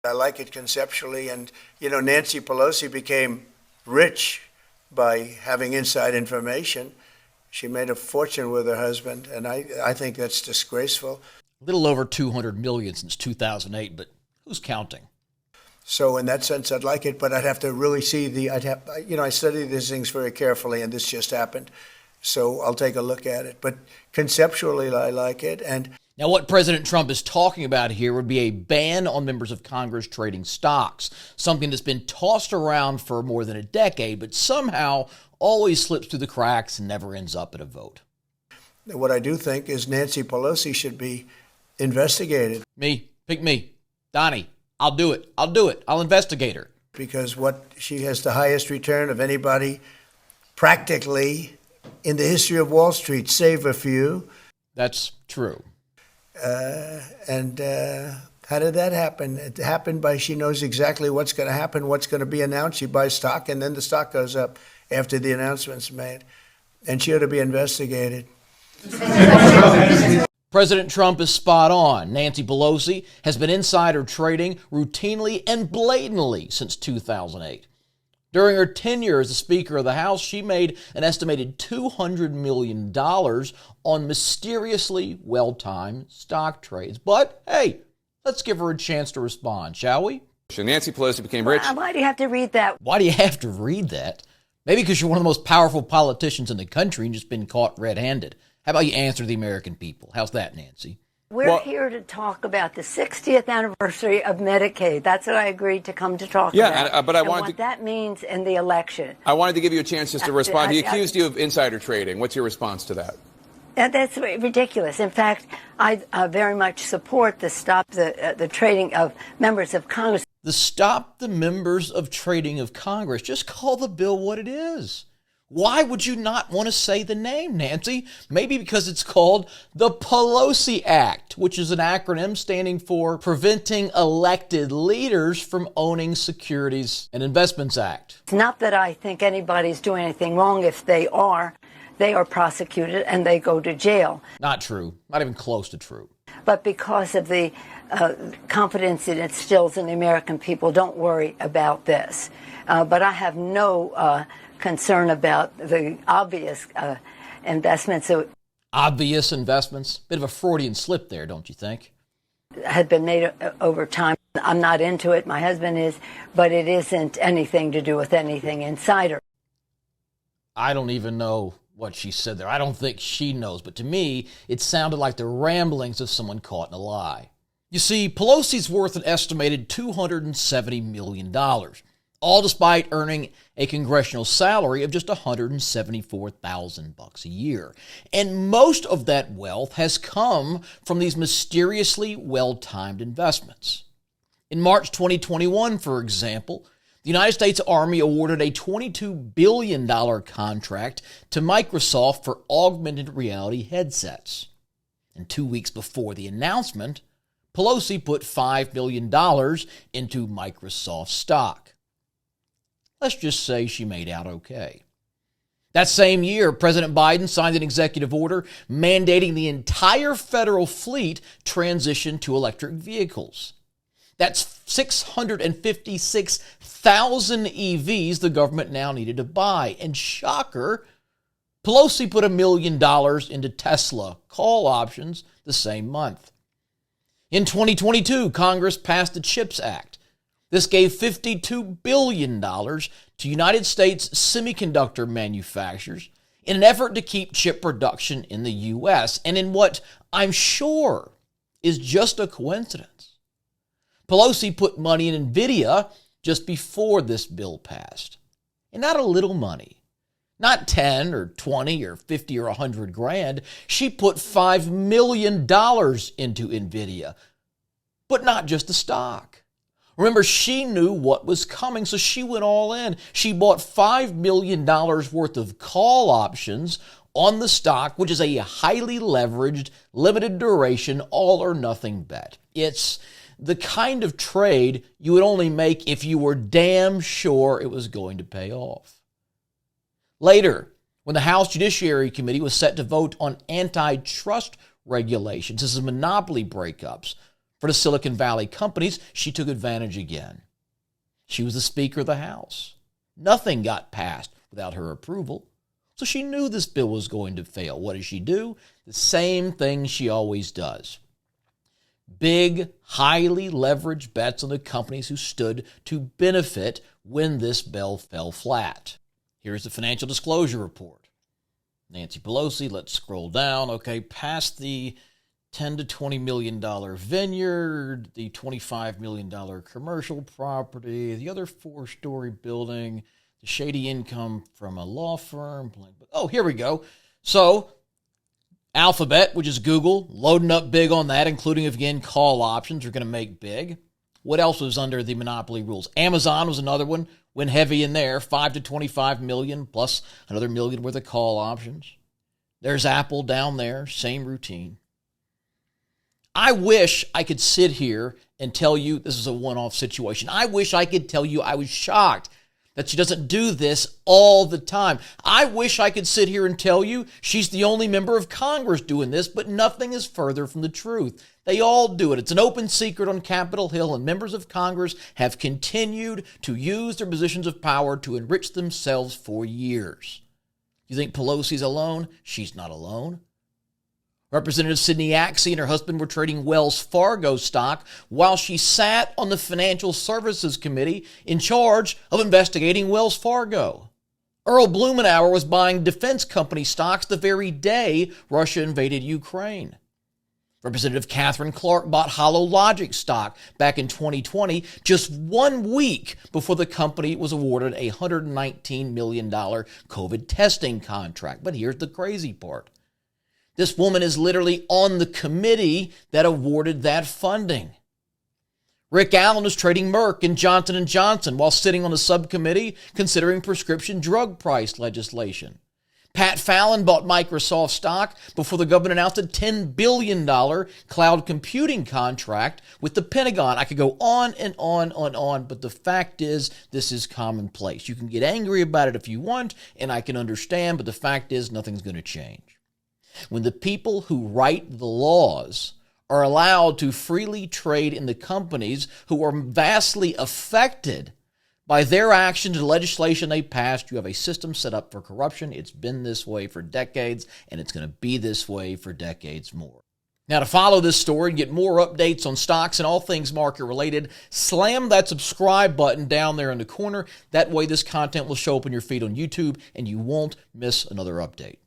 I like it conceptually, and, Nancy Pelosi became rich by having inside information. She made a fortune with her husband, and I think that's disgraceful. A little over $200 million since 2008, but who's counting? So in that sense, I'd like it, but I'd have to really see I study these things very carefully, and this just happened. So I'll take a look at it. But conceptually, I like it. And now, what President Trump is talking about here would be a ban on members of Congress trading stocks, something that's been tossed around for more than a decade, but somehow always slips through the cracks and never ends up at a vote. What I do think is Nancy Pelosi should be investigated. Pick me. Donnie, I'll do it. I'll investigate her. Because she has the highest return of anybody practically in the history of Wall Street, save a few. That's true. How did that happen? It happened by she knows exactly what's going to happen, what's going to be announced. She buys stock, and then the stock goes up after the announcement's made. And she ought to be investigated. President Trump is spot on. Nancy Pelosi has been insider trading routinely and blatantly since 2008. During her tenure as the Speaker of the House, she made an estimated $200 million on mysteriously well-timed stock trades. But, hey, let's give her a chance to respond, shall we? Nancy Pelosi became rich. Why do you have to read that? Why do you have to read that? Maybe because you're one of the most powerful politicians in the country and just been caught red-handed. How about you answer the American people? How's that, Nancy? We're here to talk about the 60th anniversary of Medicaid. That's what I agreed to come to talk about. But I wanted what that means in the election. I wanted to give you a chance just to respond. He accused you of insider trading. What's your response to that? That's ridiculous. In fact, I very much support the stop the trading of members of Congress. The stop the members of trading of Congress. Just call the bill what it is. Why would you not want to say the name, Nancy? Maybe because it's called the PELOSI Act, which is an acronym standing for Preventing Elected Leaders from Owning Securities and Investments Act. It's not that I think anybody's doing anything wrong. If they are prosecuted and they go to jail. Not true. Not even close to true. But because of the confidence it instills in the American people, don't worry about this. But I have no concern about the obvious investments. Obvious investments? Bit of a Freudian slip there, don't you think? Had been made over time. I'm not into it. My husband is, but it isn't anything to do with anything insider. I don't even know what she said there. I don't think she knows, but to me, it sounded like the ramblings of someone caught in a lie. You see, Pelosi's worth an estimated $270 million, all despite earning a congressional salary of just $174,000 a year. And most of that wealth has come from these mysteriously well-timed investments. In March 2021, for example, the United States Army awarded a $22 billion contract to Microsoft for augmented reality headsets. And 2 weeks before the announcement, Pelosi put $5 million into Microsoft stock. Let's just say she made out okay. That same year, President Biden signed an executive order mandating the entire federal fleet transition to electric vehicles. That's 656,000 EVs the government now needed to buy. And shocker, Pelosi put $1 million into Tesla call options the same month. In 2022, Congress passed the CHIPS Act. This gave $52 billion to United States semiconductor manufacturers in an effort to keep chip production in the U.S. and in what I'm sure is just a coincidence. Pelosi put money in Nvidia just before this bill passed. And not a little money. Not 10 or 20 or 50 or 100 grand. She put $5 million into Nvidia. But not just the stock. Remember, she knew what was coming, so she went all in. She bought $5 million worth of call options on the stock, which is a highly leveraged, limited duration, all or nothing bet. It's the kind of trade you would only make if you were damn sure it was going to pay off. Later, when the House Judiciary Committee was set to vote on antitrust regulations, this is monopoly breakups for the Silicon Valley companies, she took advantage again. She was the Speaker of the House. Nothing got passed without her approval. So she knew this bill was going to fail. What does she do? The same thing she always does. Big, highly leveraged bets on the companies who stood to benefit when this bill fell flat. Here's the financial disclosure report. Nancy Pelosi, let's scroll down. Okay, past the $10 to $20 million vineyard, the $25 million commercial property, the other 4-story building, the shady income from a law firm. Oh, here we go. So, Alphabet, which is Google, loading up big on that, including, again, call options are going to make big. What else was under the monopoly rules? Amazon was another one, went heavy in there, 5 to 25 million, plus another million worth of call options. There's Apple down there, same routine. I wish I could sit here and tell you this is a one-off situation. I wish I could tell you I was shocked that she doesn't do this all the time. I wish I could sit here and tell you she's the only member of Congress doing this, but nothing is further from the truth. They all do it. It's an open secret on Capitol Hill, and members of Congress have continued to use their positions of power to enrich themselves for years. You think Pelosi's alone? She's not alone. Representative Sidney Axie and her husband were trading Wells Fargo stock while she sat on the Financial Services Committee in charge of investigating Wells Fargo. Earl Blumenauer was buying defense company stocks the very day Russia invaded Ukraine. Representative Catherine Clark bought HoloLogic stock back in 2020, just 1 week before the company was awarded a $119 million COVID testing contract. But here's the crazy part. This woman is literally on the committee that awarded that funding. Rick Allen is trading Merck and Johnson & Johnson while sitting on a subcommittee considering prescription drug price legislation. Pat Fallon bought Microsoft stock before the government announced a $10 billion cloud computing contract with the Pentagon. I could go on and on, but the fact is this is commonplace. You can get angry about it if you want, and I can understand, but the fact is nothing's going to change. When the people who write the laws are allowed to freely trade in the companies who are vastly affected by their actions and legislation they passed, you have a system set up for corruption. It's been this way for decades, and it's going to be this way for decades more. Now, to follow this story and get more updates on stocks and all things market related, slam that subscribe button down there in the corner. That way this content will show up in your feed on YouTube, and you won't miss another update.